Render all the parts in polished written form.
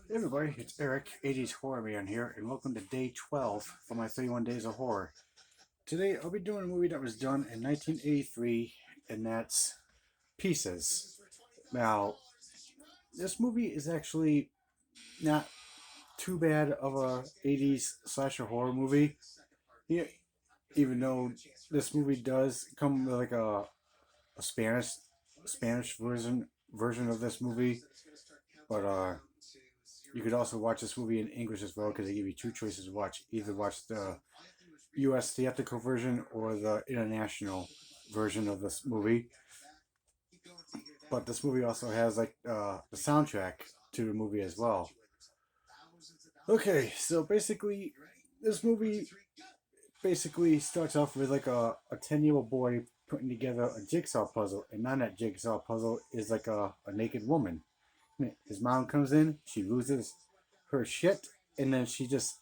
Hey everybody, it's Eric, 80s Horror Man here, and welcome to day 12 for my 31 Days of Horror. Today I'll be doing a movie that was done in 1983, and that's Pieces. Now, this movie is actually not too bad of a 80s slasher horror movie, yeah, even though this movie does come with like a Spanish version of this movie, but you could also watch this movie in English as well because they give you two choices to watch. Either watch the U.S. theatrical version or the international version of this movie. But this movie also has like the soundtrack to the movie as well. Okay, so basically, this movie basically starts off with like a 10-year-old boy putting together a jigsaw puzzle, and on that jigsaw puzzle is like a naked woman. His mom comes in, she loses her shit, and then she just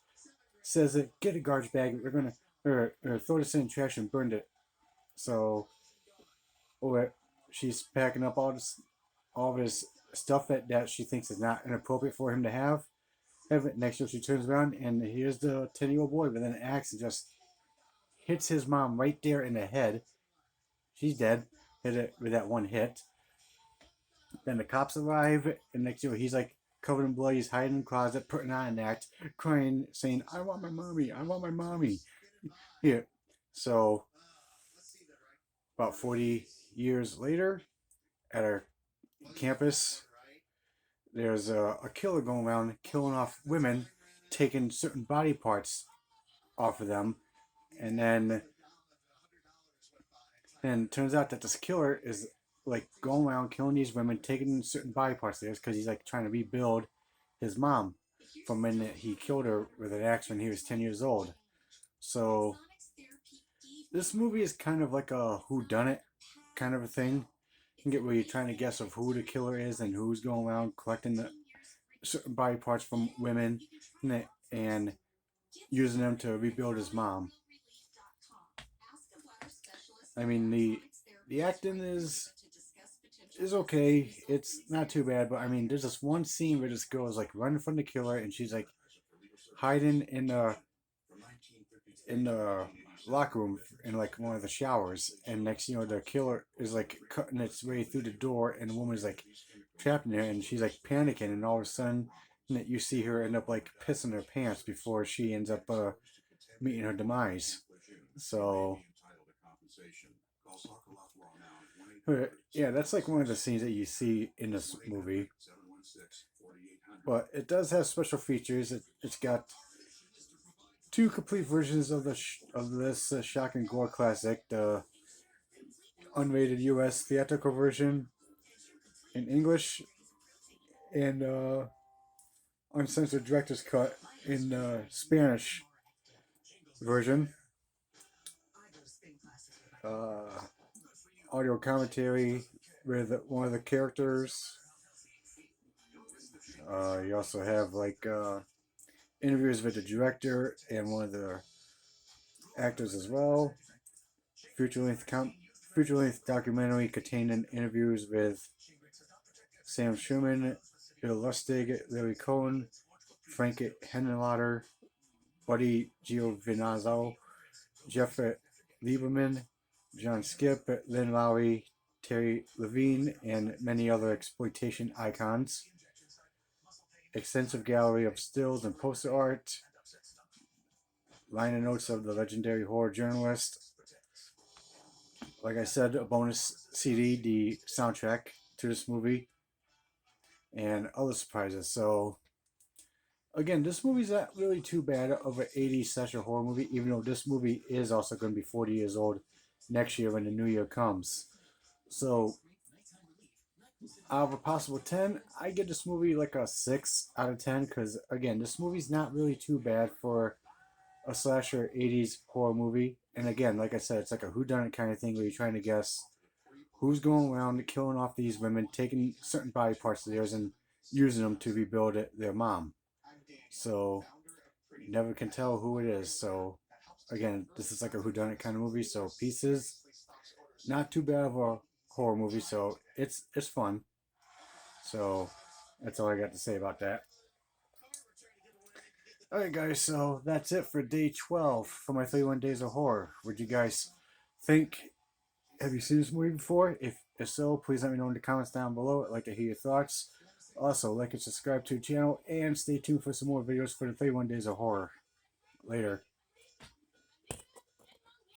says, "Get a garbage bag. We're gonna or throw this in the trash and burn it." So, or she's packing up all of his stuff that she thinks is not inappropriate for him to have. Next year, she turns around and here's the 10-year-old boy with an axe and just hits his mom right there in the head. She's dead. Hit it with that one hit. Then the cops arrive, and next year he's like covered in blood. He's hiding in the closet, putting on an act, crying, saying, "I want my mommy. I want my mommy." Here, so about 40 years later, at our campus, there's a killer going around killing off women, taking certain body parts off of them, and then it turns out that this killer is like going around killing these women, taking certain body parts of theirs because he's like trying to rebuild his mom from when he killed her with an axe when he was 10 years old. So this movie is kind of like a who done it kind of a thing. You can get where you're trying to guess of who the killer is and who's going around collecting the certain body parts from women and using them to rebuild his mom. I mean the acting is okay. It's not too bad, but I mean there's this one scene where this girl is like running from the killer and she's like hiding in the locker room in like one of the showers, and next the killer is like cutting its way through the door and the woman's like trapped in there and she's like panicking, and all of a sudden you see her end up like pissing her pants before she ends up meeting her demise. So yeah, that's like one of the scenes that you see in this movie. But it does have special features. It's got two complete versions of of this shock and gore classic: the unrated U.S. theatrical version in English and uncensored director's cut in Spanish version. Uh, Audio commentary with one of the characters. You also have like interviews with the director and one of the actors as well. Feature length feature length documentary containing interviews with Sam Schumann, Bill Lustig, Larry Cohen, Frank Henenlotter, Buddy Giovinazzo, Jeff Lieberman, John Skip, Lynn Lowry, Terry Levine, and many other exploitation icons. Extensive gallery of stills and poster art, liner notes of the legendary horror journalist. Like I said, a bonus CD, the soundtrack to this movie, and other surprises. So again, this movie's not really too bad of an 80s slasher horror movie, even though this movie is also going to be 40 years old next year when the new year comes. So out of a possible 10, I give this movie like a 6 out of 10 because, again, this movie's not really too bad for a slasher 80s horror movie. And again, like I said, it's like a whodunit kind of thing where you're trying to guess who's going around killing off these women, taking certain body parts of theirs and using them to rebuild their mom. So you never can tell who it is. So again, this is like a whodunit kind of movie. So Pieces, not too bad of a horror movie. So it's fun. So that's all I got to say about that. Alright guys, so that's it for day 12 for my 31 Days of Horror. Would you guys think, have you seen this movie before? If so, please let me know in the comments down below. I'd like to hear your thoughts. Also, like and subscribe to the channel, and stay tuned for some more videos for the 31 Days of Horror. Later.